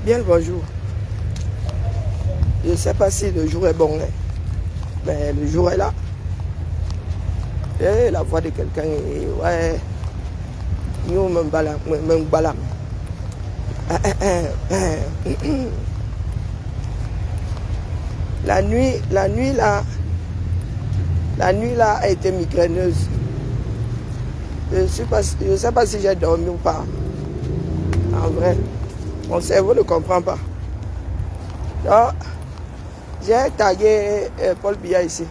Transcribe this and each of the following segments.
Bien le bonjour. Je ne sais pas si le jour est bon, hein, mais le jour est là. Et la voix de quelqu'un est ouais. Nous me balam. La nuit là a été migraineuse. Je ne sais pas si j'ai dormi ou pas. En vrai, mon cerveau ne comprend pas. Donc, j'ai tagué Paul Biya ici.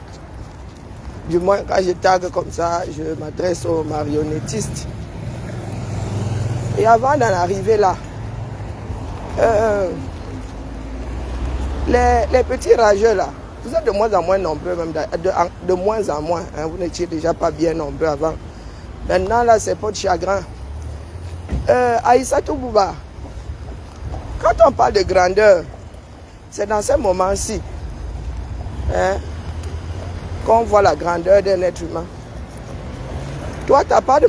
Du moins, quand je tague comme ça, je m'adresse aux marionnettistes. Et avant d'en arriver là, les petits rageux là, vous êtes de moins en moins nombreux, même de moins en moins. Hein, vous n'étiez déjà pas bien nombreux avant. Maintenant là, c'est pas de chagrin. Aïssatou Bouba, quand on parle de grandeur, c'est dans ces moments-ci hein, qu'on voit la grandeur d'un être humain. Toi, tu n'as pas de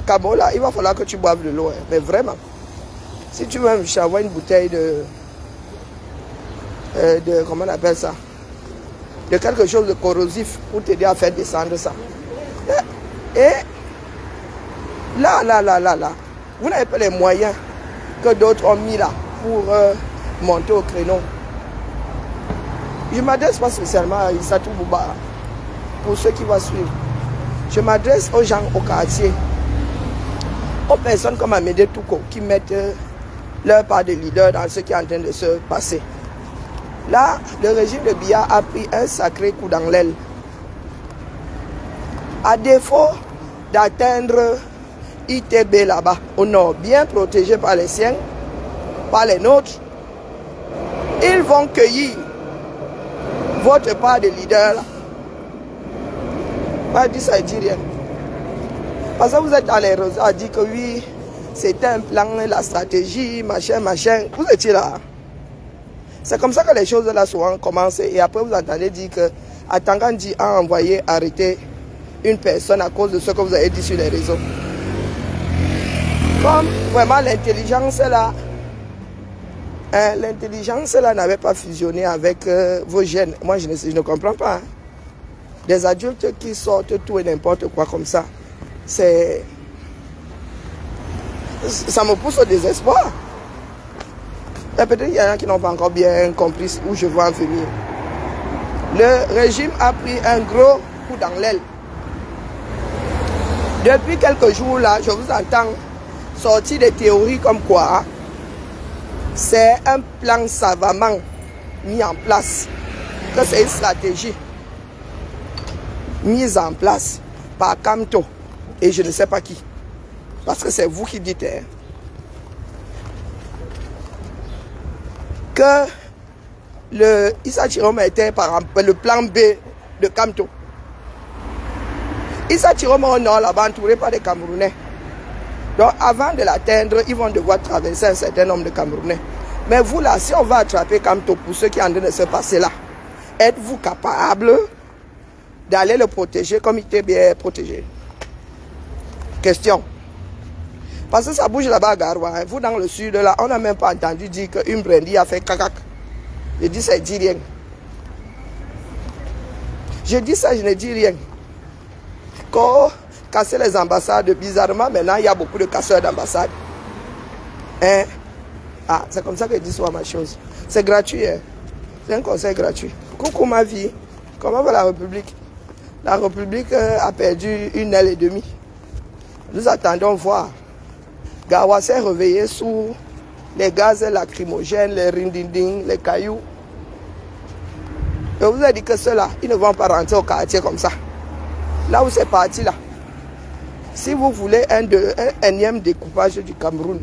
Kabola, il va falloir que tu boives de l'eau. Hein, mais vraiment, si tu veux me avoir une bouteille de comment on appelle ça, de quelque chose de corrosif pour t'aider à faire descendre ça. Et là, vous n'avez pas les moyens que d'autres ont mis là pour monter au créneau. Je ne m'adresse pas spécialement à Aïssatou Bouba pour ceux qui vont suivre. Je m'adresse aux gens au quartier, aux personnes comme Amédée Touko qui mettent leur part de leader dans ce qui est en train de se passer. Là, le régime de Biya a pris un sacré coup dans l'aile. À défaut d'atteindre ITB là-bas, au nord, bien protégé par les siens, par les nôtres, ils vont cueillir votre part de leader là. Pas dit ça ne dit rien. Parce que vous êtes allé à dire que oui, c'était un plan, la stratégie, machin. Vous étiez là. C'est comme ça que les choses là souvent commencent. Et après vous entendez dire que Atangandi a envoyé arrêter une personne à cause de ce que vous avez dit sur les réseaux. Comme vraiment l'intelligence là, hein, l'intelligence là n'avait pas fusionné avec vos gènes. Moi je ne comprends pas. Hein. Des adultes qui sortent tout et n'importe quoi comme ça, ça me pousse au désespoir. Et peut-être qu'il y en a qui n'ont pas encore bien compris où je veux en venir. Le régime a pris un gros coup dans l'aile. Depuis quelques jours là, je vous entends sortir des théories comme quoi c'est un plan savamment mis en place, que c'est une stratégie mise en place par Kamto et je ne sais pas qui. Parce que c'est vous qui dites hein, que le Issa Chiroma était par exemple le plan B de Kamto. Issa Chiroma au nord là-bas entouré par des Camerounais. Donc avant de l'atteindre, ils vont devoir traverser un certain nombre de Camerounais. Mais vous là, si on va attraper Kamto pour ce qui est en train de se passer là, êtes-vous capable d'aller le protéger comme il était bien protégé? Question. Parce que ça bouge là-bas à Garoua. Hein. Vous dans le sud là, on n'a même pas entendu dire qu'une brindille a fait cacac. Je dis ça, je dis rien. Je dis ça, je ne dis rien. Quand casser les ambassades, bizarrement, maintenant il y a beaucoup de casseurs d'ambassades. Hein? Ah, c'est comme ça que je dis soit ma chose. C'est gratuit, hein? C'est un conseil gratuit. Coucou ma vie. Comment va la République? La République a perdu 1 heure et demie. Nous attendons voir. Gawa s'est réveillé sous les gaz lacrymogènes, les rindinding, les cailloux. Je vous ai dit que ceux-là, ils ne vont pas rentrer au quartier comme ça. Là où c'est parti là. Si vous voulez un énième découpage du Cameroun,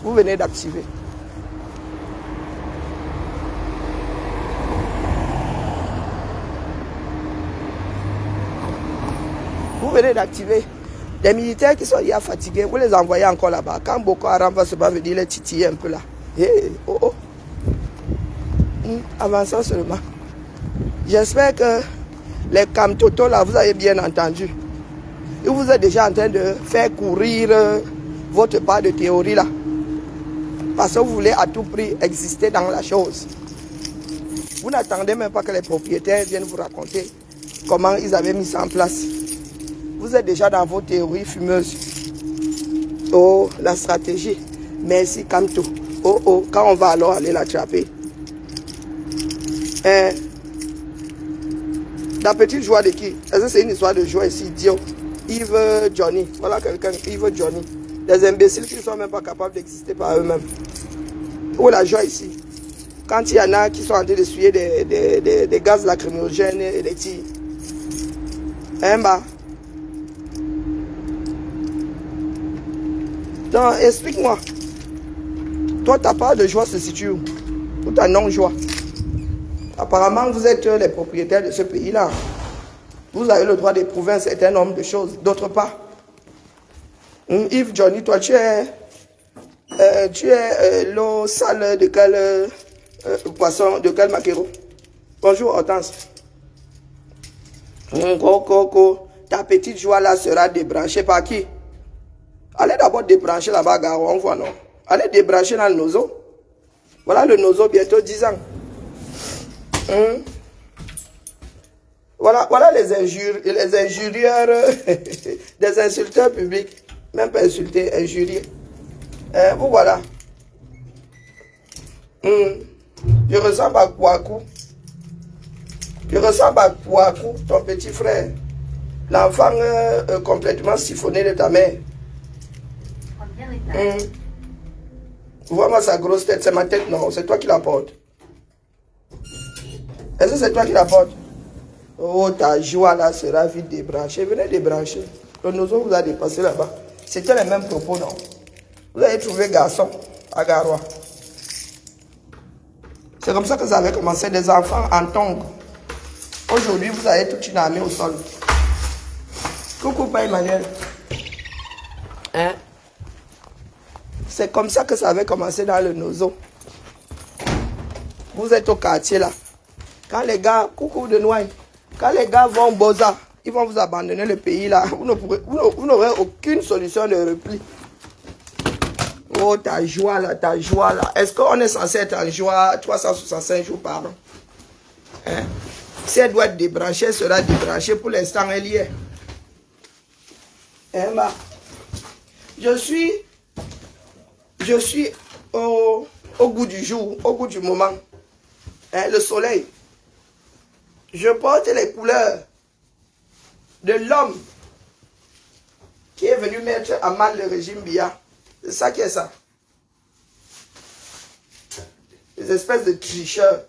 vous venez d'activer. Vous venez d'activer. Les militaires qui sont hier fatigués, vous les envoyez encore là-bas. Quand Boko Haram va se venir les titiller un peu là. Hey, oh. Avançons seulement. J'espère que les Kamtoto là, vous avez bien entendu. Et vous êtes déjà en train de faire courir votre part de théorie là. Parce que vous voulez à tout prix exister dans la chose. Vous n'attendez même pas que les propriétaires viennent vous raconter comment ils avaient mis ça en place. Vous êtes déjà dans vos théories fumeuses. Oh, la stratégie. Merci, Kamto. Oh, oh, quand on va alors aller l'attraper. La petite joie de qui? Est-ce que c'est une histoire de joie ici, idiot? Yves Johnny. Voilà quelqu'un, Yves Johnny. Des imbéciles qui ne sont même pas capables d'exister par eux-mêmes. Où est la joie ici? Quand il y en a qui sont en train d'essuyer des gaz lacrymogènes et des tirs. Hein, bah? Donc, explique-moi. Toi, ta part de joie se situe où? Ou ta non-joie? Apparemment, vous êtes les propriétaires de ce pays-là. Vous avez le droit d'éprouver un certain nombre de choses. D'autre part, Yves Johnny, toi, tu es l'eau sale de quel poisson, de quel maquereau? Bonjour, Hortense. Ta petite joie là sera débranchée par qui? Allez d'abord débrancher là-bas, Garo, on voit non. Allez débrancher dans le nozo. Voilà le nozo, bientôt 10 ans. Voilà les injurieurs, des insulteurs publics. Même pas insulter, injurier. Vous voilà. Je ressemble à Kouakou. Je ressemble à Kouakou, ton petit frère. L'enfant complètement siphonné de ta mère. Vois-moi sa grosse tête, c'est ma tête, non, c'est toi qui la portes. Est-ce que c'est toi qui la portes? Oh, ta joie là sera vite débranchée. Venez débrancher. Le nozo vous a dépassé là-bas. C'était les mêmes propos, non? Vous avez trouvé garçon à Garoua. C'est comme ça que ça avait commencé, des enfants en tongs. Aujourd'hui, vous avez toute une armée au sol. Coucou, pas Emmanuel. Hein? C'est comme ça que ça avait commencé dans le nozo. Vous êtes au quartier là. Quand les gars, coucou de Noailles, quand les gars vont au Boza, ils vont vous abandonner le pays là. Vous n'aurez aucune solution de repli. Oh, ta joie là, ta joie là. Est-ce qu'on est censé être en joie 365 jours par an? Hein? Si elle doit être débranchée, elle sera débranchée. Pour l'instant, elle y est. Hein, bah? Je suis au goût du jour, au goût du moment. Hein, le soleil. Je porte les couleurs de l'homme qui est venu mettre à mal le régime Biya. C'est ça qui est ça. Des espèces de tricheurs.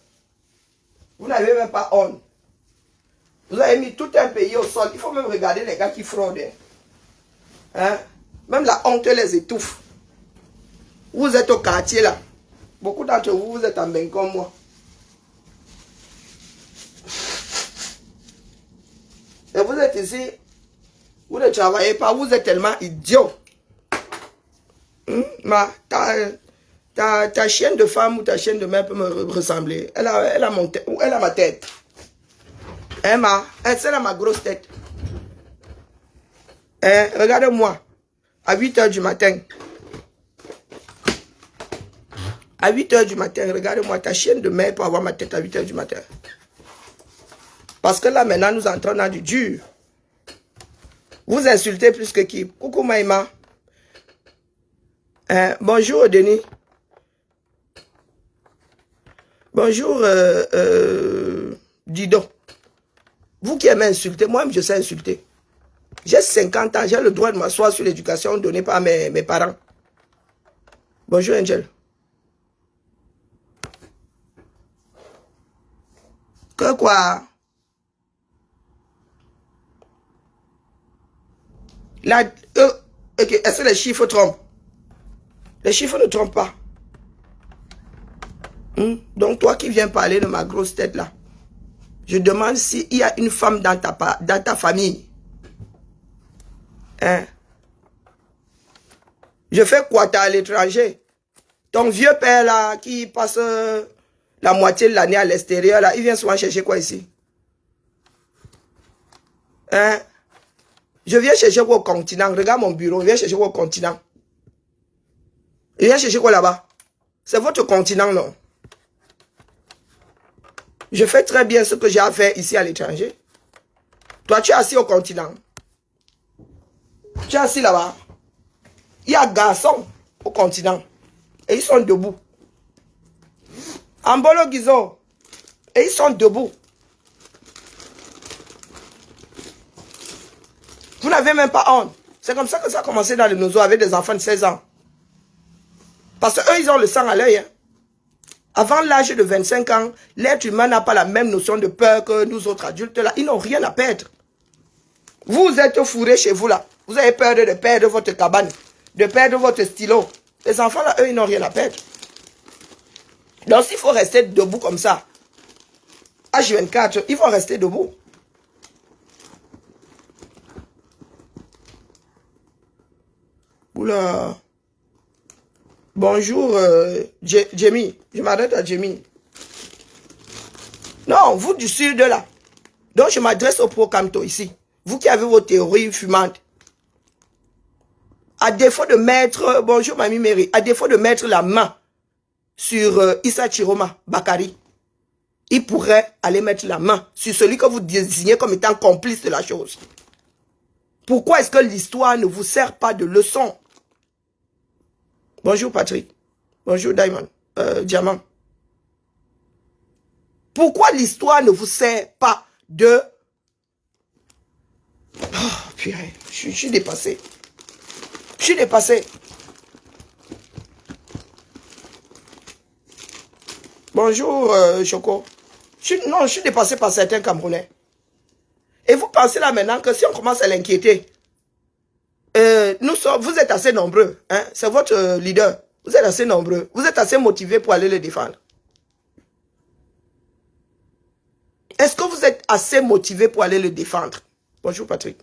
Vous n'avez même pas honte. Vous avez mis tout un pays au sol. Il faut même regarder les gars qui fraudent. Hein? Même la honte les étouffe. Vous êtes au quartier là. Beaucoup d'entre vous, vous êtes en bain comme moi. Et vous êtes ici, vous ne travaillez pas, vous êtes tellement idiot. Ta chienne de femme ou ta chienne de mère peut me ressembler. Elle a ma tête. Elle a ma grosse tête. Regarde-moi. À 8 h du matin. À 8 h du matin, regarde-moi. Ta chienne de mère peut avoir ma tête à 8 h du matin. Parce que là, maintenant, nous entrons dans du dur. Vous insultez plus que qui? Coucou Maïma. Bonjour Denis. Bonjour Dido. Vous qui aimez insulter, moi-même je sais insulter. J'ai 50 ans, j'ai le droit de m'asseoir sur l'éducation donnée par mes parents. Bonjour Angel. Que quoi? Là, est-ce que les chiffres trompent? Les chiffres ne trompent pas. Donc toi qui viens parler de ma grosse tête là, je demande s'il y a une femme dans ta famille. Hein? Je fais quoi? T'es à l'étranger? Ton vieux père là, qui passe la moitié de l'année à l'extérieur là, il vient souvent chercher quoi ici? Hein? Je viens chercher quoi au continent? Regarde mon bureau, je viens chercher quoi au continent? Je viens chercher quoi là-bas? C'est votre continent, non? Je fais très bien ce que j'ai à faire ici à l'étranger. Toi, tu es assis au continent. Tu es assis là-bas. Il y a garçons au continent. Et ils sont debout. En Bolo Guizo. Et ils sont debout. Vous n'avez même pas honte. C'est comme ça que ça a commencé dans le Nozo avec des enfants de 16 ans. Parce qu'eux, ils ont le sang à l'œil. Hein. Avant l'âge de 25 ans, l'être humain n'a pas la même notion de peur que nous autres adultes là. Ils n'ont rien à perdre. Vous êtes fourrés chez vous là. Vous avez peur de perdre votre cabane, de perdre votre stylo. Les enfants là, eux, ils n'ont rien à perdre. Donc s'il faut rester debout comme ça, H24, ils vont rester debout. Oula. Bonjour, Jamie. Je m'adresse à Jamie. Non, vous du sud là. Donc je m'adresse au pro-Camto ici. Vous qui avez vos théories fumantes. À défaut de mettre, bonjour Mamie Mary, à défaut de mettre la main sur Issa Chiroma Bakari, il pourrait aller mettre la main sur celui que vous désignez comme étant complice de la chose. Pourquoi est-ce que l'histoire ne vous sert pas de leçon? Bonjour Patrick. Bonjour Diamond. Diamant. Pourquoi l'histoire ne vous sert pas de... Oh, purée, je suis dépassé. Je suis dépassé. Bonjour Choco. Non, je suis dépassé par certains Camerounais. Et vous pensez là maintenant que si on commence à l'inquiéter, vous êtes assez nombreux, hein? C'est votre leader. Vous êtes assez nombreux. Vous êtes assez motivés pour aller le défendre. Est-ce que vous êtes assez motivés pour aller le défendre? Bonjour Patrick.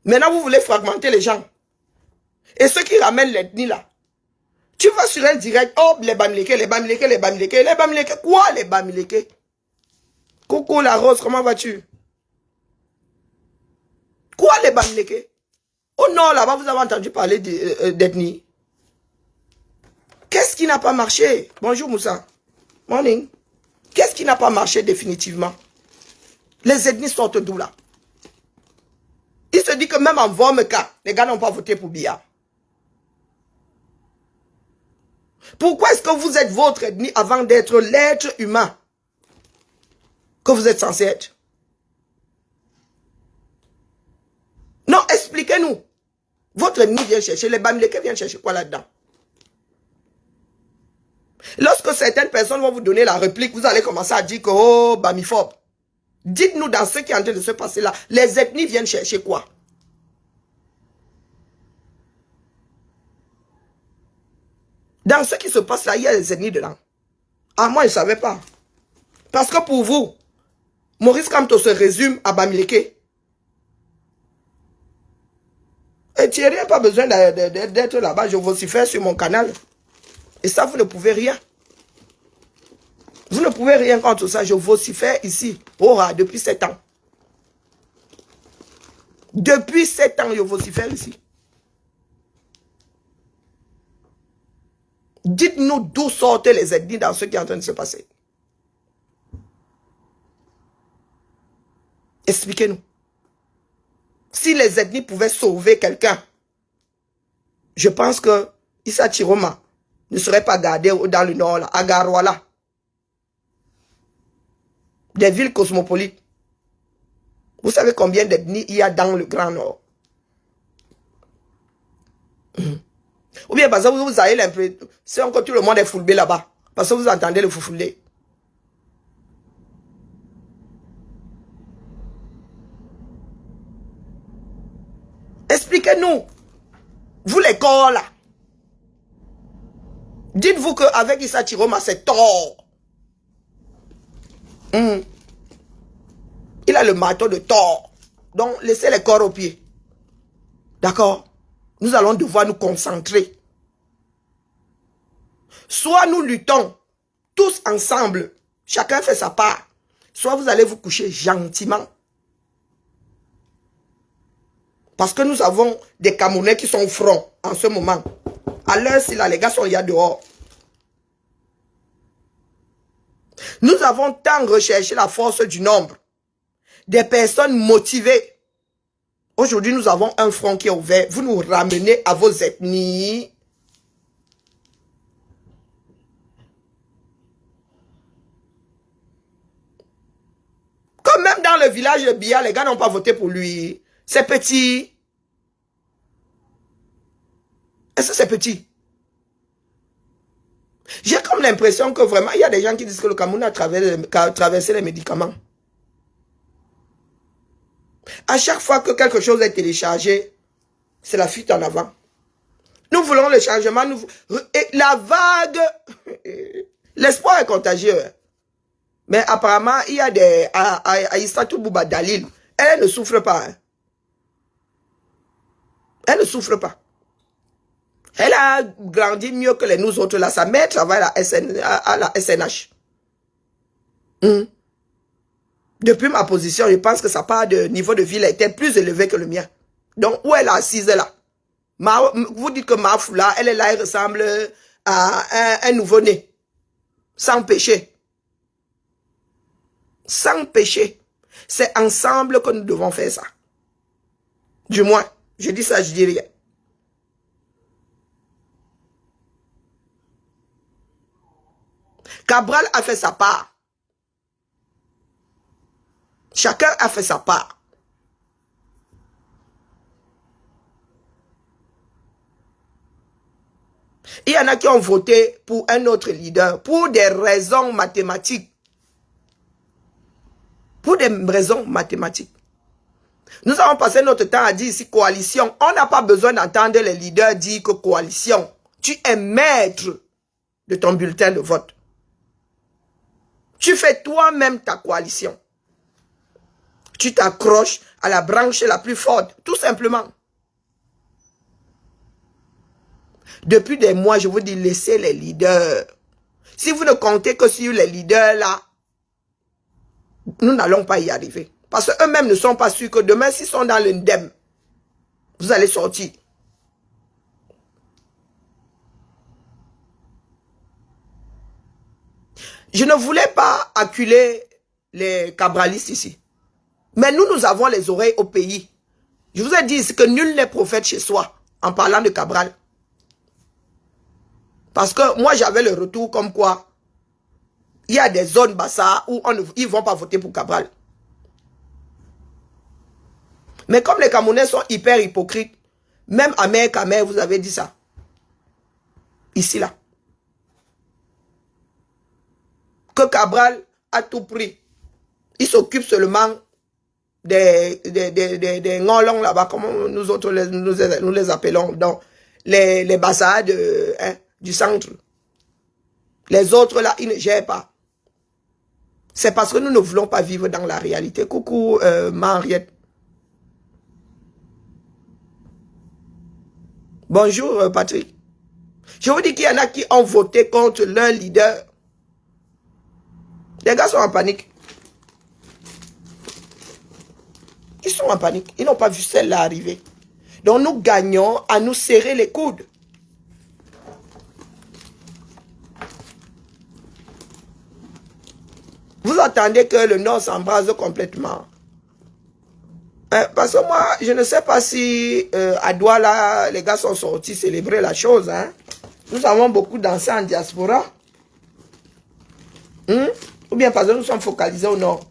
Maintenant, vous voulez fragmenter les gens. Et ceux qui ramènent l'ethnie là, tu vas sur un direct, oh, les Bamileke, les Bamileke, les Bamileke, les Bamileke. Quoi les Bamileke? Coucou la Rose, comment vas-tu? Quoi les Bamileke? Oh non, là-bas, vous avez entendu parler d'ethnie. Qu'est-ce qui n'a pas marché? Bonjour Moussa. Morning. Qu'est-ce qui n'a pas marché définitivement? Les ethnies sortent d'où là? Il se dit que même en Vormeka, les gars n'ont pas voté pour Biya. Pourquoi est-ce que vous êtes votre ethnie avant d'être l'être humain que vous êtes censé être? Non, expliquez-nous. Votre ennemi vient chercher, les Bamileke viennent chercher quoi là-dedans? Lorsque certaines personnes vont vous donner la réplique, vous allez commencer à dire que, oh, Bamiphobe. Dites-nous dans ce qui est en train de se passer là, les ethnies viennent chercher quoi? Dans ce qui se passe là, il y a des ethnies dedans. Ah, moi, je ne savais pas. Parce que pour vous, Maurice Kamto se résume à Bamileke. Et Thierry n'a pas besoin d'être là-bas. Je vocifère sur mon canal. Et ça, vous ne pouvez rien. Vous ne pouvez rien contre ça. Je vocifère ici. Oh, depuis 7 ans. Depuis 7 ans, je vocifère ici. Dites-nous d'où sortent les ethnies dans ce qui est en train de se passer. Expliquez-nous. Si les ethnies pouvaient sauver quelqu'un, je pense que Issa Chiroma ne serait pas gardé dans le nord, là, à Garouala. Des villes cosmopolites. Vous savez combien d'ethnies il y a dans le Grand Nord? Ou bien parce que vous avez l'impression, c'est encore tout le monde est foulbé là-bas. Parce que vous entendez le foufoulé. Expliquez-nous. Vous les corps là. Dites-vous qu'avec Issa Chiroma, c'est tort. Il a le marteau de tort. Donc, laissez les corps au pied. D'accord? Nous allons devoir nous concentrer. Soit nous luttons tous ensemble. Chacun fait sa part. Soit vous allez vous coucher gentiment. Parce que nous avons des Camerounais qui sont au front en ce moment. À l'heure, si là, les gars sont là dehors. Nous avons tant recherché la force du nombre. Des personnes motivées. Aujourd'hui, nous avons un front qui est ouvert. Vous nous ramenez à vos ethnies. Comme même dans le village de Bia, les gars n'ont pas voté pour lui. C'est petit. Est-ce que c'est petit? J'ai comme l'impression que vraiment, il y a des gens qui disent que le Cameroun a traversé les médicaments. À chaque fois que quelque chose est téléchargé, c'est la fuite en avant. Nous voulons le changement. Et la vague, l'espoir est contagieux. Mais apparemment, il y a des... Aïssatou Bouba Dalil, elle ne souffre pas. Hein. Elle ne souffre pas. Elle a grandi mieux que les nous autres là. Sa mère travaille à la SNH. Depuis ma position, je pense que sa part de niveau de vie était plus élevé que le mien. Donc, où elle est assise là? Vous dites que Mafoula, elle est là, elle ressemble à un nouveau-né. Sans péché. Sans péché. C'est ensemble que nous devons faire ça. Du moins, je dis ça, je dis rien. Cabral a fait sa part. Chacun a fait sa part. Il y en a qui ont voté pour un autre leader, pour des raisons mathématiques. Pour des raisons mathématiques. Nous avons passé notre temps à dire ici coalition. On n'a pas besoin d'entendre les leaders dire que coalition. Tu es maître de ton bulletin de vote. Tu fais toi-même ta coalition. Tu t'accroches à la branche la plus forte, tout simplement. Depuis des mois, je vous dis, laissez les leaders. Si vous ne comptez que sur les leaders là, nous n'allons pas y arriver. Parce qu'eux-mêmes ne sont pas sûrs que demain, s'ils sont dans l'indemne, vous allez sortir. Je ne voulais pas acculer les cabralistes ici. Mais nous avons les oreilles au pays. Je vous ai dit que nul n'est prophète chez soi en parlant de Cabral. Parce que moi, j'avais le retour comme quoi il y a des zones Bassa où ils ne vont pas voter pour Cabral. Mais comme les Camerounais sont hyper hypocrites, même à Kamer, vous avez dit ça. Ici, là. Que Cabral a tout pris. Il s'occupe seulement des ngolons là-bas, comme nous autres nous les appelons, donc les Bassa du centre. Les autres là, ils ne gèrent pas. C'est parce que nous ne voulons pas vivre dans la réalité. Coucou Mariette. Bonjour Patrick. Je vous dis qu'il y en a qui ont voté contre leur leader. Les gars sont en panique. Ils sont en panique. Ils n'ont pas vu celle-là arriver. Donc nous gagnons à nous serrer les coudes. Vous attendez que le Nord s'embrase complètement. Parce que moi, je ne sais pas si à Douala, les gars sont sortis célébrer la chose. Hein. Nous avons beaucoup dansé en diaspora. Ou bien parce que nous sommes focalisés au Nord.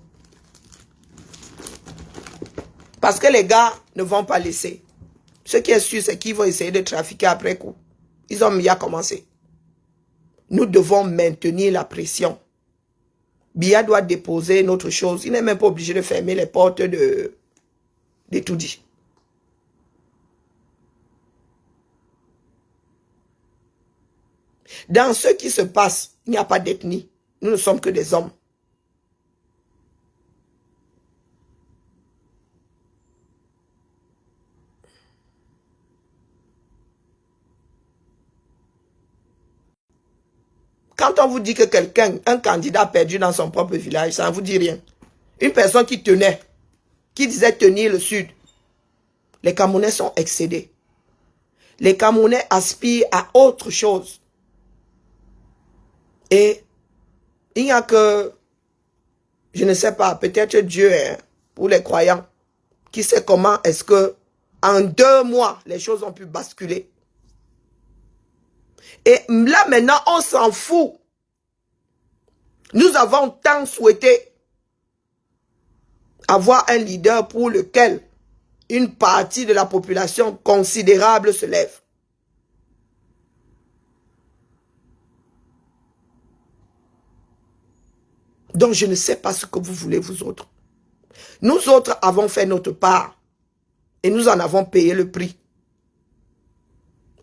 Parce que les gars ne vont pas laisser. Ce qui est sûr, c'est qu'ils vont essayer de trafiquer après coup. Ils ont bien commencé. Nous devons maintenir la pression. Bia doit déposer une autre chose. Il n'est même pas obligé de fermer les portes de tout dit. Dans ce qui se passe, il n'y a pas d'ethnie. Nous ne sommes que des hommes. Quand on vous dit que quelqu'un, un candidat a perdu dans son propre village, ça ne vous dit rien. Une personne qui tenait, qui disait tenir le Sud, les Camerounais sont excédés. Les Camerounais aspirent à autre chose. Et il n'y a que, je ne sais pas, peut-être Dieu, hein, pour les croyants, qui sait comment est-ce que en 2 mois, les choses ont pu basculer. Et là maintenant, on s'en fout. Nous avons tant souhaité avoir un leader pour lequel une partie de la population considérable se lève. Donc je ne sais pas ce que vous voulez vous autres. Nous autres avons fait notre part et nous en avons payé le prix.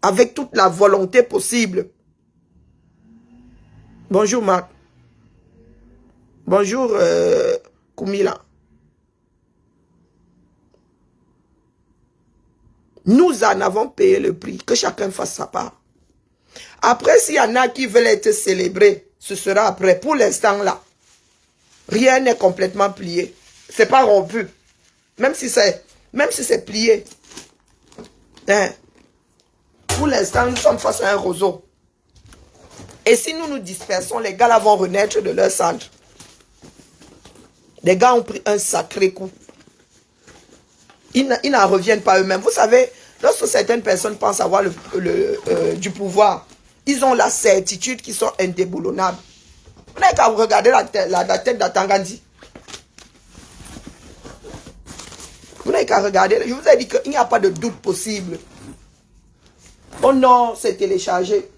Avec toute la volonté possible. Bonjour Marc. Bonjour Koumila. Nous en avons payé le prix. Que chacun fasse sa part. Après, s'il y en a qui veulent être célébrés, ce sera après. Pour l'instant là, rien n'est complètement plié. C'est pas rompu. Même si c'est plié. Hein? Pour l'instant, nous sommes face à un roseau. Et si nous nous dispersons, les gars là vont renaître de leur centre. Les gars ont pris un sacré coup. Ils n'en reviennent pas eux-mêmes. Vous savez, lorsque certaines personnes pensent avoir du pouvoir, ils ont la certitude qu'ils sont indéboulonnables. Vous n'avez qu'à regarder la tête d'Atangandi. Vous n'avez qu'à regarder. Je vous ai dit qu'il n'y a pas de doute possible. Oh non, c'est téléchargé.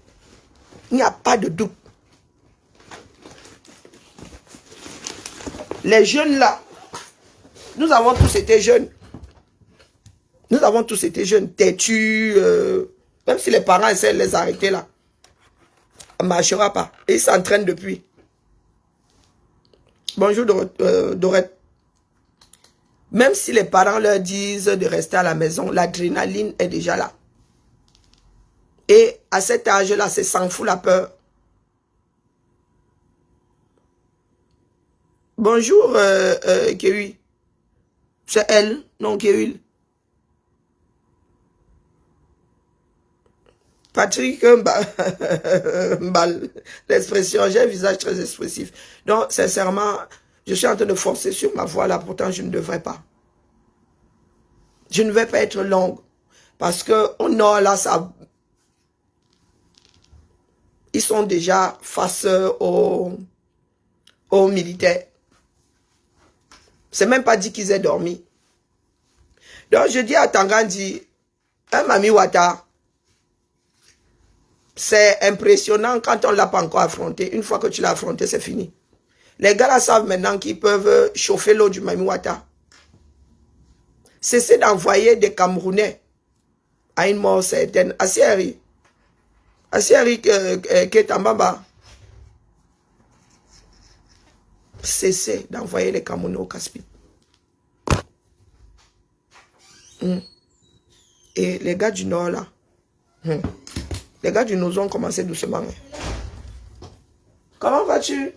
Il n'y a pas de doute. Les jeunes là, nous avons tous été jeunes. Nous avons tous été jeunes, têtus. Même si les parents essaient de les arrêter là, ça ne marchera pas. Et ils s'entraînent depuis. Bonjour Dorette. Même si les parents leur disent de rester à la maison, l'adrénaline est déjà là. Et à cet âge-là, c'est s'en fout la peur. Bonjour Kéhui. C'est elle, non Kéhui. Patrick Mbal, l'expression, j'ai un visage très expressif. Donc, sincèrement, je suis en train de forcer sur ma voix là, pourtant je ne devrais pas. Je ne vais pas être longue. Parce que, oh non, là, ça... Ils sont déjà face aux militaires. C'est même pas dit qu'ils aient dormi. Donc, je dis à Tangandi, un Mami Wata, c'est impressionnant quand on ne l'a pas encore affronté. Une fois que tu l'as affronté, c'est fini. Les gars là savent maintenant qu'ils peuvent chauffer l'eau du Mami Wata. Cessez d'envoyer des Camerounais à une mort certaine. Asieri. Asieri Ketambamba. Cessez d'envoyer les Camerounais au Caspi. Et les gars du Nord là. Les gars du Nord ont commencé doucement. Comment vas-tu?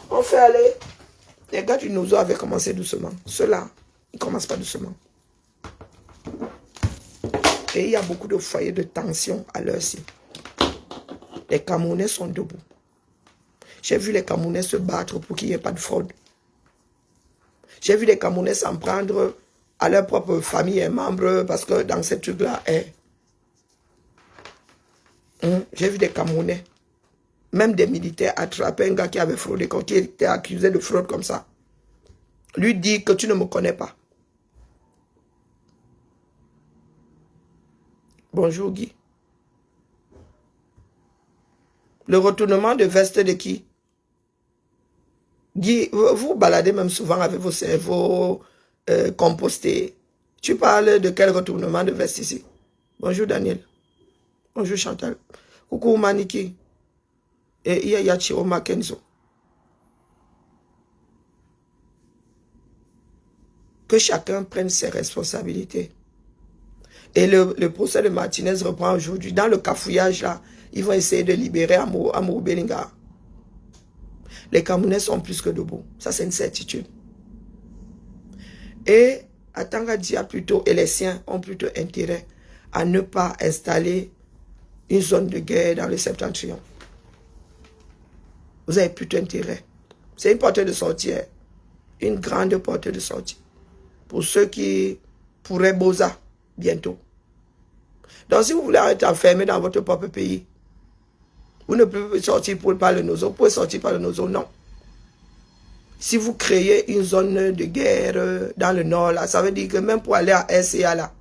On fait aller. Les gars du Nozo avaient commencé doucement. Ceux-là, ils ne commencent pas doucement. Et il y a beaucoup de foyers de tension à l'heure-ci. Les Camerounais sont debout. J'ai vu les Camerounais se battre pour qu'il n'y ait pas de fraude. J'ai vu les Camerounais s'en prendre à leur propre famille et membres parce que dans ce truc-là, j'ai vu des Camerounais, même des militaires, attraper un gars qui avait fraudé, qui était accusé de fraude comme ça. Lui dit que tu ne me connais pas. Bonjour Guy. Le retournement de veste de qui? Guy, vous baladez même souvent avec vos cerveaux compostés. Tu parles de quel retournement de veste ici? Bonjour Daniel. Bonjour Chantal. Coucou Maniki. Et Yachiro Makenzo. Que chacun prenne ses responsabilités. Et le procès de Martinez reprend aujourd'hui. Dans le cafouillage là, ils vont essayer de libérer Amour Belinga. Les Camerounais sont plus que debout. Ça, c'est une certitude. Et Atanga Dia plutôt, et les siens ont plutôt intérêt à ne pas installer une zone de guerre dans le septentrion. Vous avez plus d'intérêt. C'est une porte de sortie, hein. Une grande porte de sortie. Pour ceux qui pourraient Boza bientôt. Donc si vous voulez être enfermé dans votre propre pays, vous ne pouvez sortir par le Nozo. Vous pouvez sortir par le Nozo, non. Si vous créez une zone de guerre dans le nord, là, ça veut dire que même pour aller à SCA, là,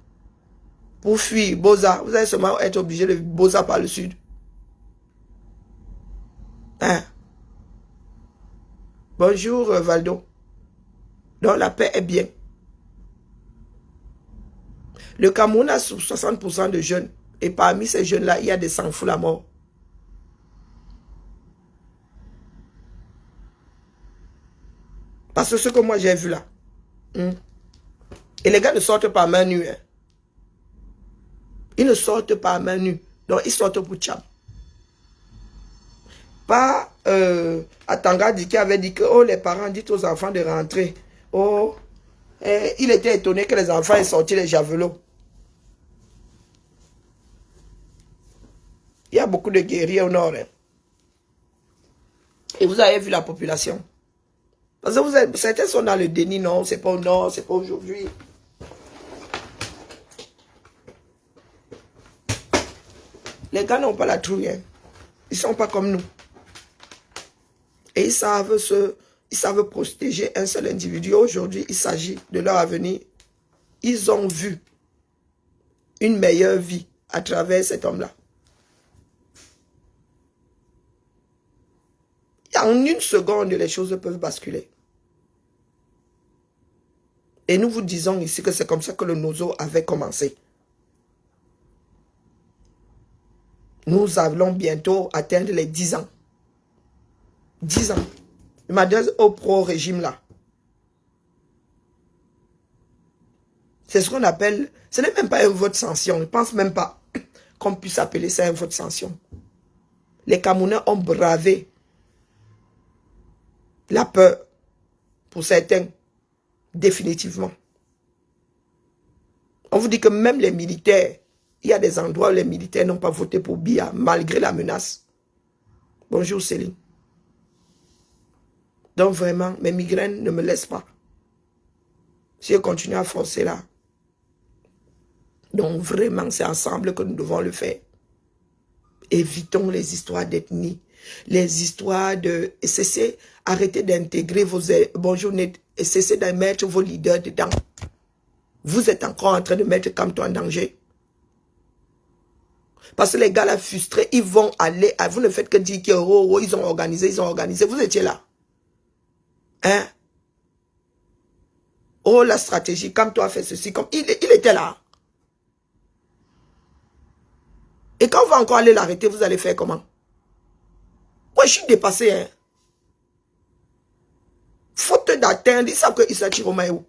pour fuir Boza, vous allez seulement être obligé de Boza par le sud. Hein? Bonjour Valdo. Donc la paix est bien. Le Cameroun a 60% de jeunes. Et parmi ces jeunes-là, il y a des sans-fous la mort. Parce que ce que moi j'ai vu là. Et les gars ne sortent pas à main nue. Hein. Ils ne sortent pas à main nue. Donc ils sortent pour Tcham. Pas Atangadi qui avait dit que oh, les parents disent aux enfants de rentrer. Oh, il était étonné que les enfants aient sorti les javelots. Il y a beaucoup de guerriers au nord. Hein. Et vous avez vu la population. Parce que certains sont dans le déni, non, c'est pas au nord, c'est pas aujourd'hui. Les gars n'ont pas la trouille. Hein. Ils sont pas comme nous. Et ils savent protéger un seul individu. Aujourd'hui, il s'agit de leur avenir. Ils ont vu une meilleure vie à travers cet homme-là. En une seconde, les choses peuvent basculer. Et nous vous disons ici que c'est comme ça que le Nozo avait commencé. Nous allons bientôt atteindre les 10 ans. 10 ans. Je m'adresse au pro-régime là. C'est ce qu'on appelle... Ce n'est même pas un vote sanction. Je ne pense même pas qu'on puisse appeler ça un vote sanction. Les Camerounais ont bravé la peur pour certains. Définitivement. On vous dit que même les militaires, il y a des endroits où les militaires n'ont pas voté pour Biya, malgré la menace. Bonjour Céline. Donc vraiment, mes migraines ne me laissent pas. Si je continue à forcer là. Donc vraiment, c'est ensemble que nous devons le faire. Évitons les histoires d'ethnie, les histoires de... Arrêtez d'intégrer vos... Bonjour Ned. Et cessez de mettre vos leaders dedans. Vous êtes encore en train de mettre Kamto en danger. Parce que les gars là frustrés, ils vont aller... Vous ne faites que dire que oh, ils ont organisé. Vous étiez là. Hein? Oh, la stratégie, Kamto a fait ceci. Comme il était là. Et quand on va encore aller l'arrêter, vous allez faire comment? Moi, je suis dépassé, hein. Faute d'atteindre, ils savent que Issa Chiroma est où.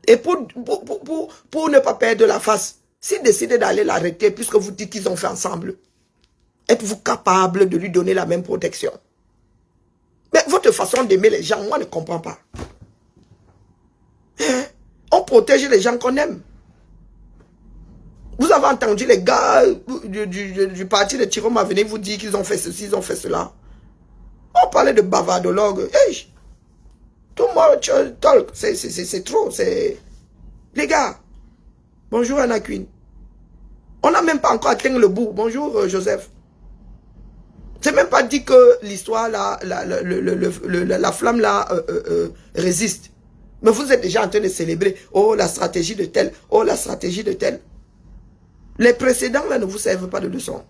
Et pour ne pas perdre la face, s'ils décident d'aller l'arrêter, puisque vous dites qu'ils ont fait ensemble, êtes-vous capable de lui donner la même protection? Mais votre façon d'aimer les gens, moi, je ne comprends pas. Hein? On protège les gens qu'on aime. Vous avez entendu les gars du parti de Chiroma venir vous dire qu'ils ont fait ceci, ils ont fait cela. On parlait de bavardologue. Hey, tout le monde talk. C'est trop. Les gars. Bonjour Anna Queen. On n'a même pas encore atteint le bout. Bonjour Joseph. C'est même pas dit que l'histoire, la flamme là résiste. Mais vous êtes déjà en train de célébrer. Oh, la stratégie de tel. Oh, la stratégie de tel. Les précédents là ne vous servent pas de leçon.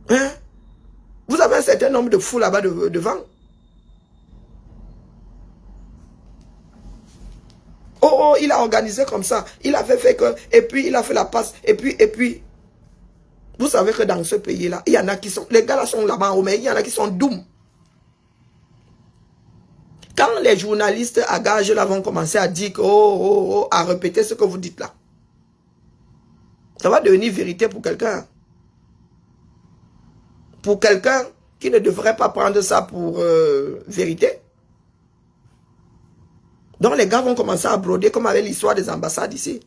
Hein? Vous avez un certain nombre de fous là-bas devant. Oh, il a organisé comme ça. Il avait fait que... Et puis, il a fait la passe. Et puis... Vous savez que dans ce pays-là, il y en a qui sont... Les gars là sont là-bas, mais il y en a qui sont doux. Quand les journalistes à gage là vont commencer à dire que... à répéter ce que vous dites là. Ça va devenir vérité pour quelqu'un. Pour quelqu'un qui ne devrait pas prendre ça pour vérité. Donc les gars vont commencer à broder comme avec l'histoire des ambassades ici.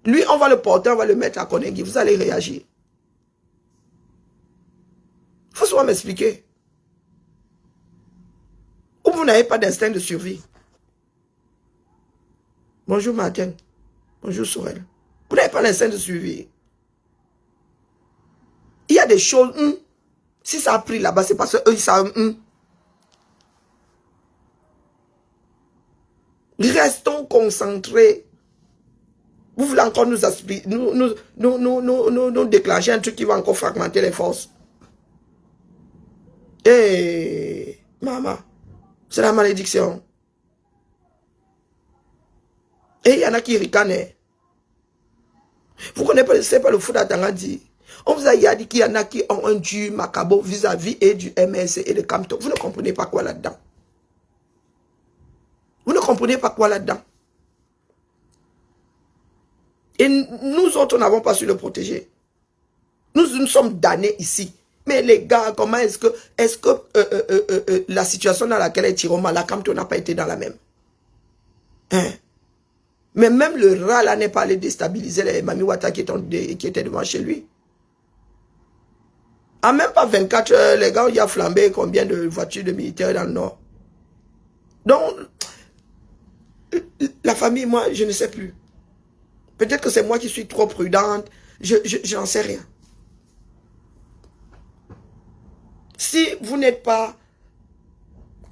Lui, on va le porter, on va le mettre à Konengi. Vous allez réagir. Il faut souvent m'expliquer. Ou vous n'avez pas d'instinct de survie. Bonjour Martin. Bonjour Sorel. Vous n'avez pas l'instinct de survie. Il y a des choses, si ça a pris là-bas, c'est parce qu'eux, ils savent. Restons concentrés. Vous voulez encore nous déclencher un truc qui va encore fragmenter les forces. Eh, maman, c'est la malédiction. Et il y en a qui ricanent. Vous connaissez pas le fou d'Atanga dit. On vous a dit qu'il y en a qui ont un du macabo vis-à-vis et du MSC et de Camto. Vous ne comprenez pas quoi là-dedans. Vous ne comprenez pas quoi là-dedans. Et nous autres, n'avons pas su le protéger. Nous sommes damnés ici. Mais les gars, comment est-ce que la situation dans laquelle est Tiroma, la Camto n'a pas été dans la même? Hein? Mais même le rat là n'est pas allé déstabiliser les Mami Wata qui étaient devant chez lui. En même pas 24 heures, les gars, il y a flambé combien de voitures de militaires dans le nord. Donc, la famille, moi, je ne sais plus. Peut-être que c'est moi qui suis trop prudente. Je n'en sais rien. Si vous n'êtes pas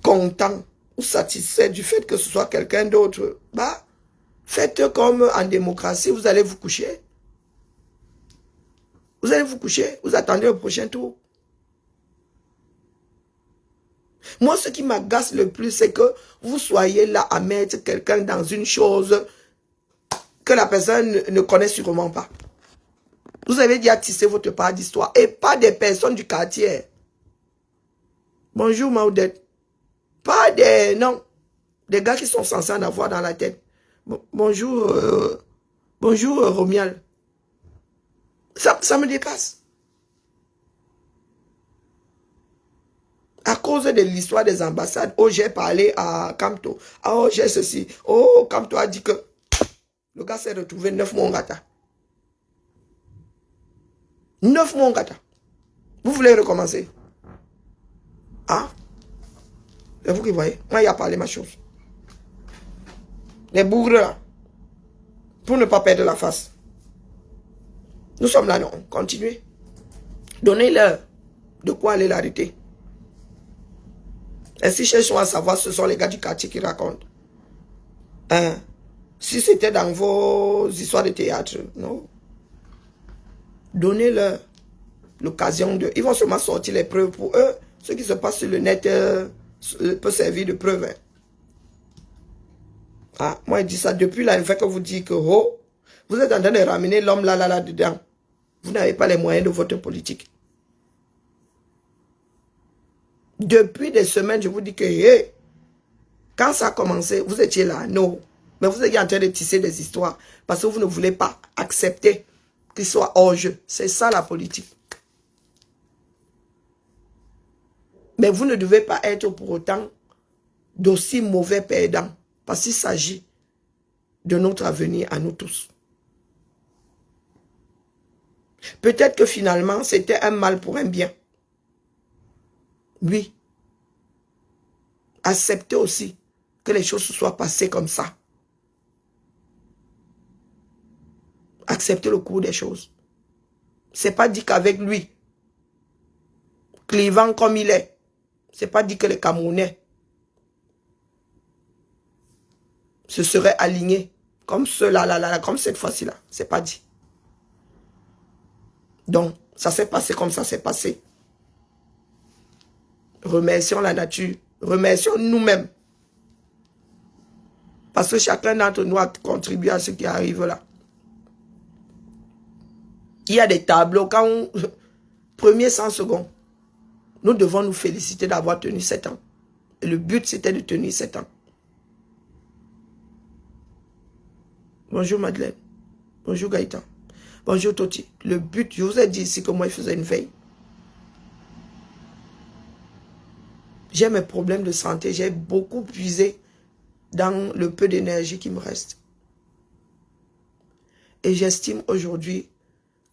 content ou satisfait du fait que ce soit quelqu'un d'autre, bah, faites comme en démocratie, vous allez vous coucher. Vous allez vous coucher, vous attendez le prochain tour. Moi, ce qui m'agace le plus, c'est que vous soyez là à mettre quelqu'un dans une chose que la personne ne connaît sûrement pas. Vous avez déjà tissé votre part d'histoire et pas des personnes du quartier. Bonjour Maudette. Pas des... Non. Des gars qui sont censés en avoir dans la tête. Bonjour. Bonjour Romial. Ça me dépasse. À cause de l'histoire des ambassades, oh j'ai parlé à Camto. Oh j'ai ceci. Oh Camto a dit que le gars s'est retrouvé 9 mois en gata. 9 mois en gata. Vous voulez recommencer? Ah? C'est vous qui voyez. Moi, il a parlé ma chose. Les bougres là. Pour ne pas perdre la face. Nous sommes là, non. Continuez. Donnez-leur de quoi aller l'arrêter. Et si cherchons à savoir, ce sont les gars du quartier qui racontent. Hein? Si c'était dans vos histoires de théâtre, non. Donnez-leur l'occasion de... Ils vont seulement sortir les preuves pour eux. Ce qui se passe sur le net peut servir de preuve. Hein. Ah, moi, je dis ça depuis là, le fait que vous dites que oh, vous êtes en train de ramener l'homme là dedans. Vous n'avez pas les moyens de votre politique. Depuis des semaines, je vous dis que hey, quand ça a commencé, vous étiez là, non. Mais vous étiez en train de tisser des histoires parce que vous ne voulez pas accepter qu'il soit hors jeu. C'est ça la politique. Mais vous ne devez pas être pour autant d'aussi mauvais perdants. Parce qu'il s'agit de notre avenir à nous tous. Peut-être que finalement, c'était un mal pour un bien. Oui. Acceptez aussi que les choses se soient passées comme ça. Acceptez le cours des choses. C'est pas dit qu'avec lui, clivant comme il est, c'est pas dit que les Camerounais se seraient alignés comme ceux-là, comme cette fois-ci-là. C'est pas dit. Donc, ça s'est passé comme ça s'est passé. Remercions la nature. Remercions nous-mêmes. Parce que chacun d'entre nous a contribué à ce qui arrive là. Il y a des tableaux, quand on... Premier 100 secondes, nous devons nous féliciter d'avoir tenu 7 ans. Et le but, c'était de tenir 7 ans. Bonjour Madeleine. Bonjour Gaëtan. Bonjour Toti. Le but, je vous ai dit ici que moi, je faisais une veille. J'ai mes problèmes de santé. J'ai beaucoup puisé dans le peu d'énergie qui me reste. Et j'estime aujourd'hui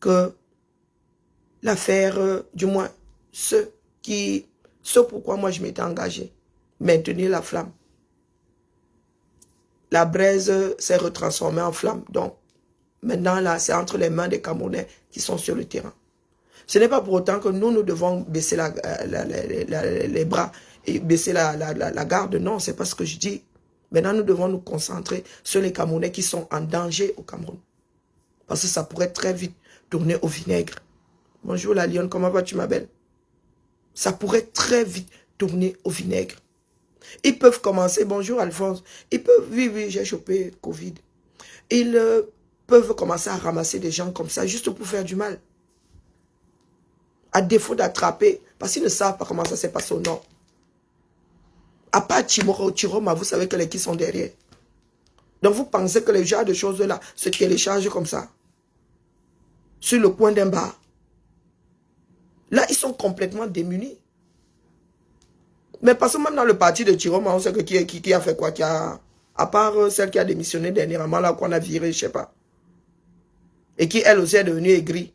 que l'affaire, du moins, ce pourquoi moi je m'étais engagé, maintenir la flamme. La braise s'est retransformée en flamme. Donc, maintenant, là, c'est entre les mains des Camerounais qui sont sur le terrain. Ce n'est pas pour autant que nous devons baisser les bras et baisser la garde. Non, c'est pas ce que je dis. Maintenant, nous devons nous concentrer sur les Camerounais qui sont en danger au Cameroun. Parce que ça pourrait très vite tourner au vinaigre. Bonjour la lionne, comment vas-tu ma belle? Ça pourrait très vite tourner au vinaigre. Ils peuvent commencer, bonjour Alphonse, ils peuvent, oui, j'ai chopé Covid. Ils peuvent commencer à ramasser des gens comme ça, juste pour faire du mal. À défaut d'attraper, parce qu'ils ne savent pas comment ça s'est passé au nord. À part Chiroma, vous savez que les qui sont derrière. Donc vous pensez que les genres de choses-là se téléchargent comme ça. Sur le coin d'un bar. Là, ils sont complètement démunis. Mais parce que même dans le parti de Chiroma, on sait que qui a fait quoi, à part celle qui a démissionné dernièrement, là qu'on a viré, je sais pas. Et qui, elle aussi, est devenue aigrie.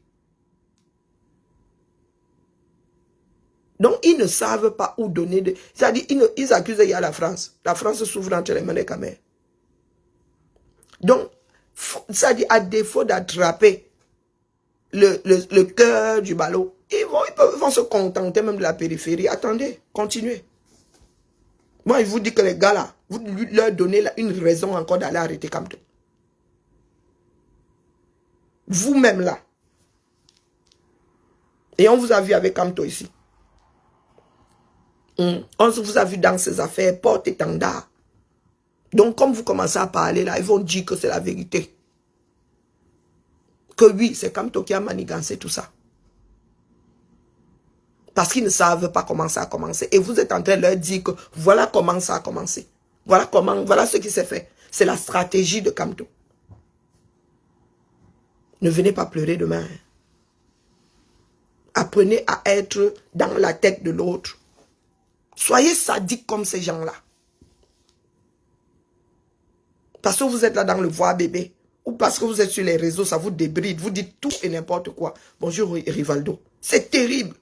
Donc, ils ne savent pas où donner de... C'est-à-dire, ils accusent il y a la France. La France s'ouvre entre les mains des Camerounais. Donc, c'est-à-dire, à défaut d'attraper le cœur du ballot, ils vont se contenter même de la périphérie. Attendez, continuez. Moi, je vous dis que les gars là, vous leur donnez une raison encore d'aller arrêter Kamto. Vous-même là. Et on vous a vu avec Kamto ici. On vous a vu dans ces affaires, porte-étendard. Donc, comme vous commencez à parler là, ils vont dire que c'est la vérité. Que oui, c'est Kamto qui a manigancé tout ça. Parce qu'ils ne savent pas comment ça a commencé. Et vous êtes en train de leur dire que voilà comment ça a commencé. Voilà ce qui s'est fait. C'est la stratégie de Kamto. Ne venez pas pleurer demain. Apprenez à être dans la tête de l'autre. Soyez sadiques comme ces gens-là. Parce que vous êtes là dans le voir bébé. Ou parce que vous êtes sur les réseaux, ça vous débride. Vous dites tout et n'importe quoi. Bonjour Rivaldo. C'est terrible.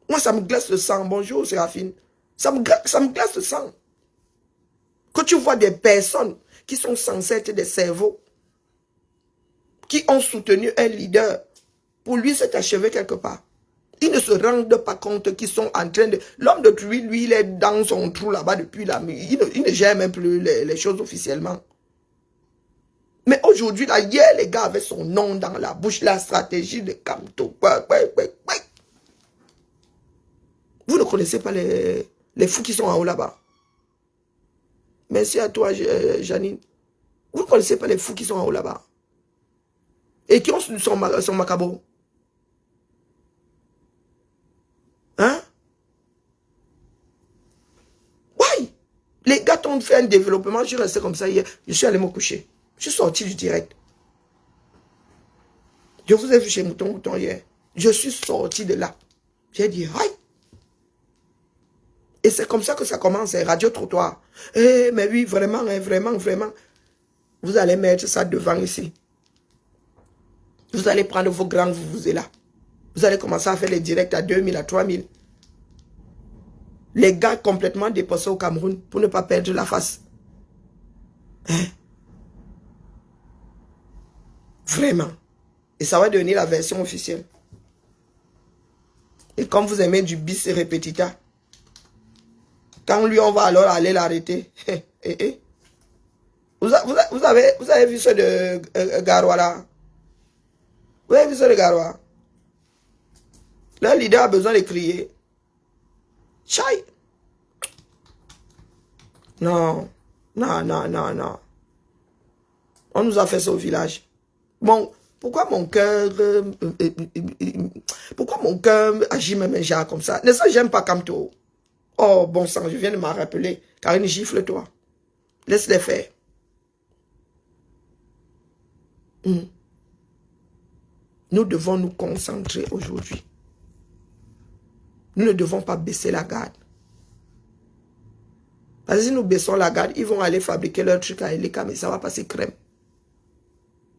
Moi, ça me glace le sang. Bonjour Séraphine. Ça me glace le sang. Quand tu vois des personnes qui sont censées être des cerveaux, qui ont soutenu un leader, pour lui c'est achevé quelque part. Ils ne se rendent pas compte qu'ils sont en train de... L'homme de Truy, lui, il est dans son trou là-bas depuis là. Il ne gère même plus les choses officiellement. Mais aujourd'hui, là, hier, les gars avaient son nom dans la bouche, la stratégie de Kamto. Vous ne connaissez pas les fous qui sont en haut là-bas. Merci à toi, Janine. Vous ne connaissez pas les fous qui sont en haut là-bas. Et qui ont son macabre. Hein? Oui. Les gars ont fait un développement. Je suis resté comme ça hier. Je suis allé me coucher. Je suis sorti du direct. Je vous ai vu chez Mouton hier. Je suis sorti de là. J'ai dit, aïe. Et c'est comme ça que ça commence, radio trottoir. Eh, mais oui, vraiment, hein, vraiment. Vous allez mettre ça devant ici. Vous allez prendre vos grands là. Vous allez commencer à faire les directs à 2000, à 3000. Les gars complètement dépassés au Cameroun pour ne pas perdre la face. Hein? Vraiment. Et ça va devenir la version officielle. Et comme vous aimez du bis et répétita, quand lui, on va alors aller l'arrêter. Vous avez vu ce de Garoua là? Vous avez vu ce de Garoua? Le leader a besoin de crier. Chai! Non. On nous a fait ça au village. Bon, pourquoi mon cœur agit même un genre comme ça? Ne ça, j'aime pas Kamto. Oh, bon sang, je viens de m'en rappeler. Karine, gifle-toi. Laisse-les faire. Nous devons nous concentrer aujourd'hui. Nous ne devons pas baisser la garde. Parce que si nous baissons la garde, ils vont aller fabriquer leur truc à Eleka, mais ça va passer crème.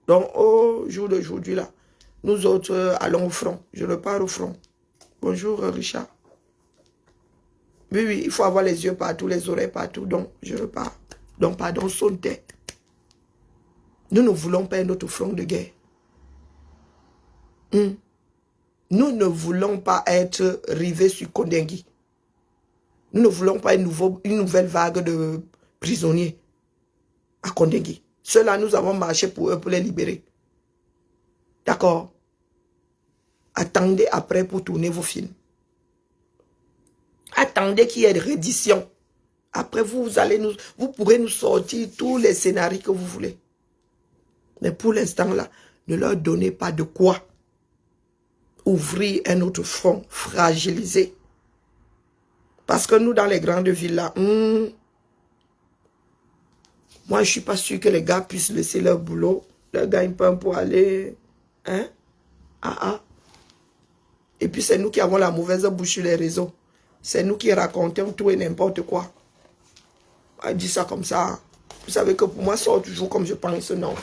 Donc, au jour d'aujourd'hui, là, nous autres allons au front. Je repars au front. Bonjour, Richard. Oui, oui, il faut avoir les yeux partout, les oreilles partout. Donc, je repars. Donc, pardon, sonne-toi. Nous ne voulons pas un autre front de guerre. Nous ne voulons pas être rivés sur Kondengui. Nous ne voulons pas une nouvelle vague de prisonniers à Kondengui. Ceux-là, nous avons marché pour eux, pour les libérer. D'accord? Attendez après pour tourner vos films. Attendez qu'il y ait des redditions. Après, vous pourrez nous sortir tous les scénarios que vous voulez. Mais pour l'instant, là, ne leur donnez pas de quoi ouvrir un autre front fragilisé. Parce que nous, dans les grandes villes, là, moi, je ne suis pas sûr que les gars puissent laisser leur boulot, leur gagne-pain pour aller... Hein? Et puis, c'est nous qui avons la mauvaise bouche sur les réseaux. C'est nous qui racontons tout et n'importe quoi. Je dis ça comme ça. Vous savez que pour moi, ça sort toujours comme je pense, non.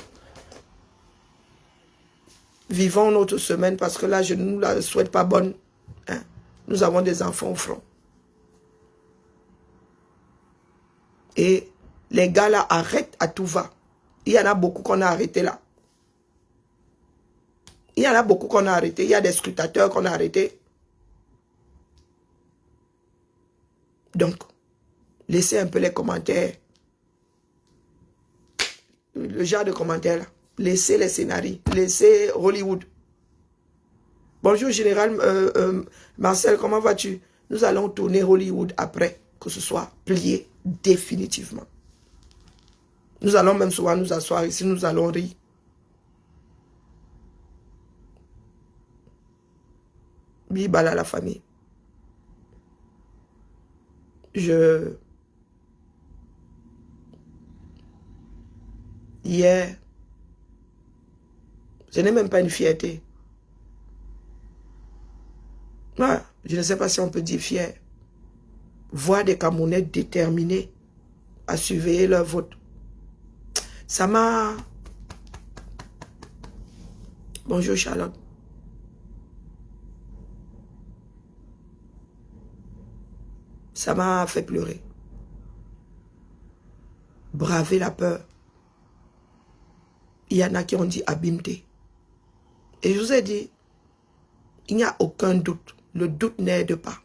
Vivons notre semaine parce que là, je ne nous la souhaite pas bonne. Hein? Nous avons des enfants au front. Et les gars là arrêtent à tout va. Il y en a beaucoup qu'on a arrêtés là. Il y en a beaucoup qu'on a arrêtés. Il y a des scrutateurs qu'on a arrêtés. Donc, laissez un peu les commentaires. Le genre de commentaires là. Laissez les scénarios. Laissez Hollywood. Bonjour général Marcel, comment vas-tu? Nous allons tourner Hollywood après que ce soit plié définitivement. Nous allons même souvent nous asseoir ici, nous allons rire. Bibala la famille. Hier, je n'ai même pas une fierté. Ouais, je ne sais pas si on peut dire fier. Voir des Camerounais déterminés à surveiller leur vote. Ça m'a... Bonjour Charlotte. Ça m'a fait pleurer. Braver la peur. Il y en a qui ont dit abîmeté. Et je vous ai dit, il n'y a aucun doute. Le doute n'aide pas.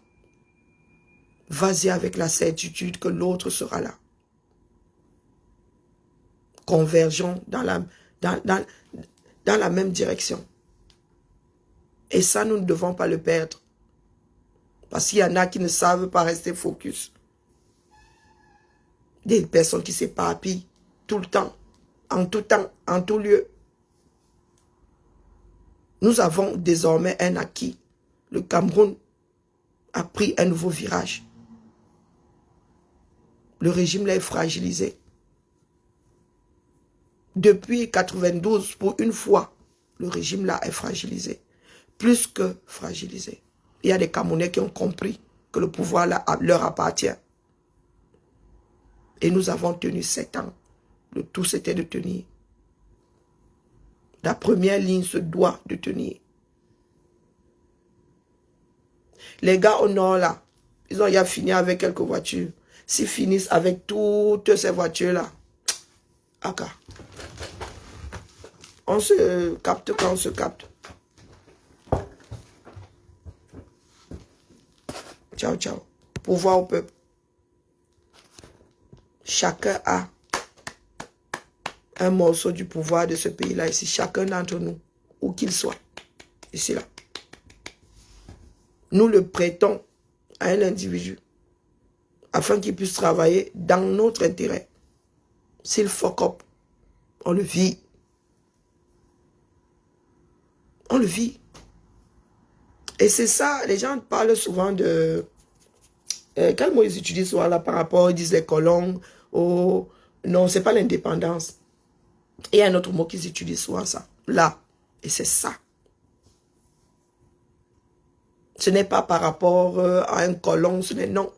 Vas-y avec la certitude que l'autre sera là. Convergeons dans la même direction. Et ça, nous ne devons pas le perdre. Parce qu'il y en a qui ne savent pas rester focus. Des personnes qui s'éparpillent tout le temps, en tout lieu. Nous avons désormais un acquis. Le Cameroun a pris un nouveau virage. Le régime là est fragilisé. Depuis 92, pour une fois, le régime là est fragilisé. Plus que fragilisé. Il y a des Camerounais qui ont compris que le pouvoir là leur appartient. Et nous avons tenu 7 ans. Le tout c'était de tenir. La première ligne se doit de tenir. Les gars au nord là, ils ont déjà fini avec quelques voitures. S'ils finissent avec toutes ces voitures là, aka. On se capte quand on se capte. Ciao, ciao. Pouvoir au peuple. Chacun a un morceau du pouvoir de ce pays-là ici. Chacun d'entre nous, où qu'il soit, ici là. Nous le prêtons à un individu afin qu'il puisse travailler dans notre intérêt. S'il fuck up, on le vit. On le vit. Et c'est ça, les gens parlent souvent de... quel mot ils utilisent souvent là par rapport, ils disent les colons, oh, non, c'est pas l'indépendance. Et il y a un autre mot qu'ils utilisent souvent ça, là. Et c'est ça. Ce n'est pas par rapport à un colon, ce n'est non.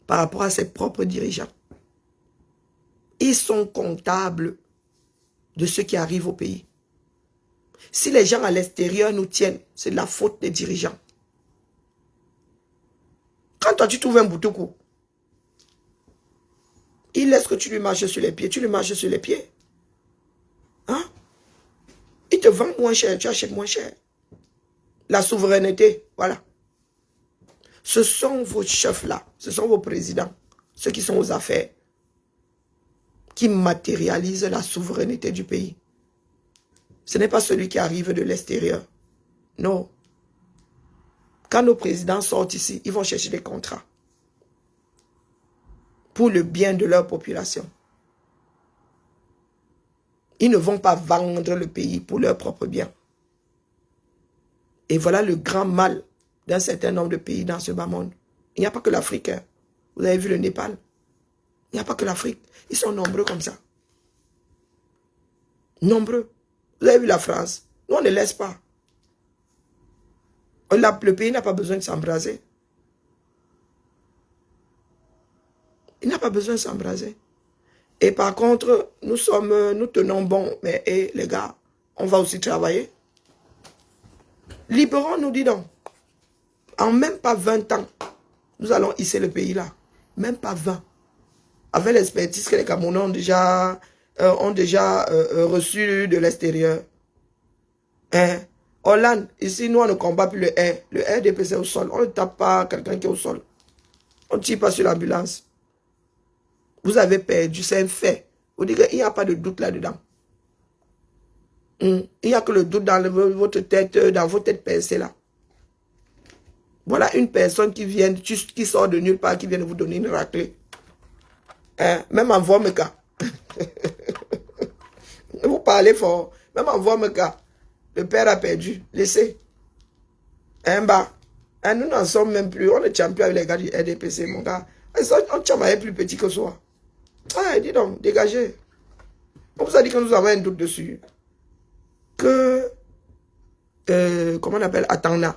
par rapport à ses propres dirigeants. Ils sont comptables de ce qui arrive au pays. Si les gens à l'extérieur nous tiennent, c'est de la faute des dirigeants. Quand toi tu trouves un boutoukou, il laisse que tu lui marches sur les pieds, tu lui marches sur les pieds. Hein? Il te vend moins cher, tu achètes moins cher. La souveraineté, voilà. Ce sont vos chefs-là, ce sont vos présidents, ceux qui sont aux affaires, qui matérialisent la souveraineté du pays. Ce n'est pas celui qui arrive de l'extérieur. Non. Quand nos présidents sortent ici, ils vont chercher des contrats pour le bien de leur population. Ils ne vont pas vendre le pays pour leur propre bien. Et voilà le grand mal d'un certain nombre de pays dans ce bas monde. Il n'y a pas que l'Afrique. Hein. Vous avez vu le Népal? Il n'y a pas que l'Afrique. Ils sont nombreux comme ça. Nombreux. Vous avez vu la France? Nous, on ne laisse pas. Le pays n'a pas besoin de s'embraser. Il n'a pas besoin de s'embraser. Et par contre, nous tenons bon. Mais les gars, on va aussi travailler. Libérons-nous, dis donc. En même pas 20 ans, nous allons hisser le pays là. Même pas 20. Avec l'expertise que les Camerounais ont déjà reçu de l'extérieur. Hein? Hollande, ici, nous, on ne combat plus le R. Le RDP, c'est au sol. On ne tape pas quelqu'un qui est au sol. On ne tire pas sur l'ambulance. Vous avez perdu, c'est un fait. Vous dites qu'il n'y a pas de doute là-dedans. Il n'y a que le doute dans votre tête, dans vos têtes pincées là. Voilà une personne qui sort de nulle part, qui vient de vous donner une raclée. Hein? Même en Vomeka. Vous parlez fort. Même en Vomeka. Le père a perdu. Laissez. Nous n'en sommes même plus. On est champion avec les gars du RDPC, mon gars. On est plus petit que soi. Ah, dis donc, dégagez. On vous a dit que nous avons un doute dessus. Que, comment on appelle, Atangna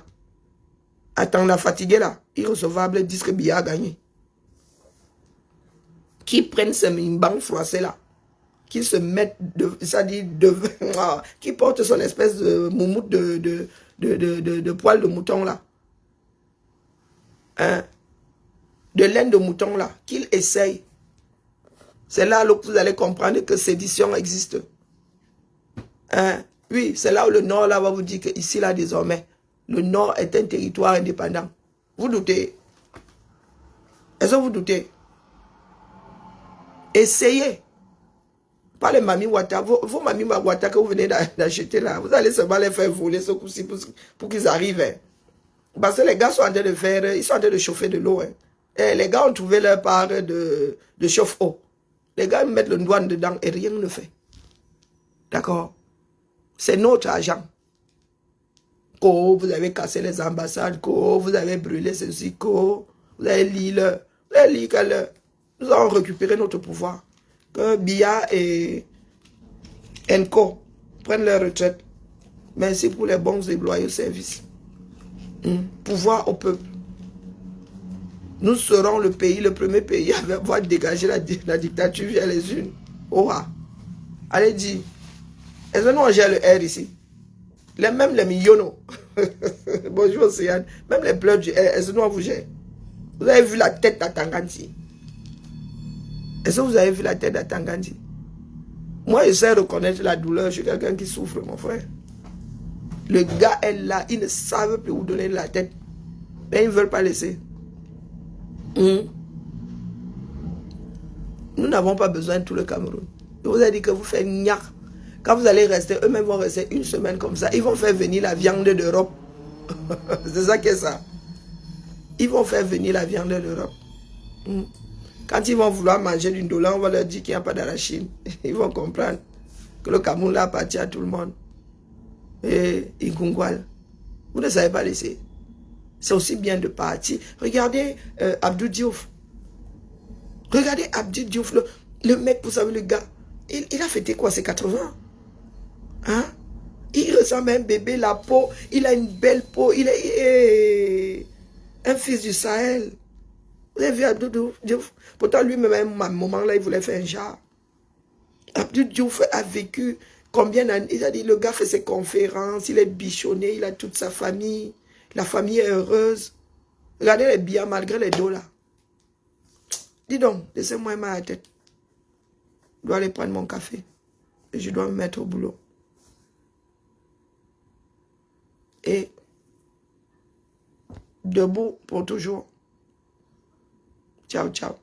fatigué là, irrecevable, disent que Biya a gagné. Qui prennent ces mimbans froissés là, qui se mettent, qui portent son espèce de moumoute de poil de mouton là. Hein? De laine de mouton là, qu'ils essayent. C'est là que vous allez comprendre que sédition existe. Hein? Oui, c'est là où le Nord là va vous dire qu'ici là désormais, le Nord est un territoire indépendant. Vous doutez? Est-ce que vous doutez? Essayez. Pas les Mami Wata. Vos Mami Wata que vous venez d'acheter là, vous allez seulement les faire voler ce coup-ci pour qu'ils arrivent. Hein. Parce que les gars sont en train de faire, ils sont en train de chauffer de l'eau. Hein. Et les gars ont trouvé leur part de chauffe-eau. Les gars mettent le doigt dedans et rien ne fait. D'accord? C'est notre argent. Vous avez cassé les ambassades, vous avez brûlé ceci, vous avez l'île. Nous avons récupéré notre pouvoir. Que Biya et Enco prennent leur retraite. Merci pour les bons et loyaux services. Pouvoir au peuple. Nous serons le premier pays à avoir dégagé la dictature via les unes. Allez, dis. Est-ce que nous on gère le R ici? Même les millionaux. Bonjour Océane. Même les pleurs du R, est-ce que nous on vous gère? Vous avez vu la tête d'Atangandi? Est-ce que vous avez vu la tête d'Atangandi? Moi, je sais reconnaître la douleur. Je suis quelqu'un qui souffre, mon frère. Le gars est là. Ils ne savent plus où donner la tête. Mais ils ne veulent pas laisser. Nous n'avons pas besoin de tout le Cameroun. Je vous ai dit que vous faites gnac. Quand vous allez rester, eux-mêmes vont rester une semaine comme ça. Ils vont faire venir la viande d'Europe. C'est ça qu'est ça. Ils vont faire venir la viande d'Europe. Quand ils vont vouloir manger d'une dollar, on va leur dire qu'il n'y a pas d'arachide. Ils vont comprendre que le Cameroun là appartient à tout le monde. Et Igungwal. Vous ne savez pas laisser. C'est aussi bien de partir. Regardez Abdou Diouf. Regardez Abdou Diouf. Le mec, vous savez, le gars. Il a fêté quoi, ses 80 ans? Hein? Il ressemble à un bébé, la peau. Il a une belle peau. Il est un fils du Sahel. Vous avez vu Abdou Diouf? Pourtant, lui-même, à un moment là, il voulait faire un genre. Abdou Diouf a vécu combien d'années? Il a dit, le gars fait ses conférences, il est bichonné, il a toute sa famille. La famille est heureuse. Regardez les biens malgré les $. Dis donc, laissez-moi mal à la tête. Je dois aller prendre mon café. Et je dois me mettre au boulot. Et debout pour toujours. Ciao, ciao.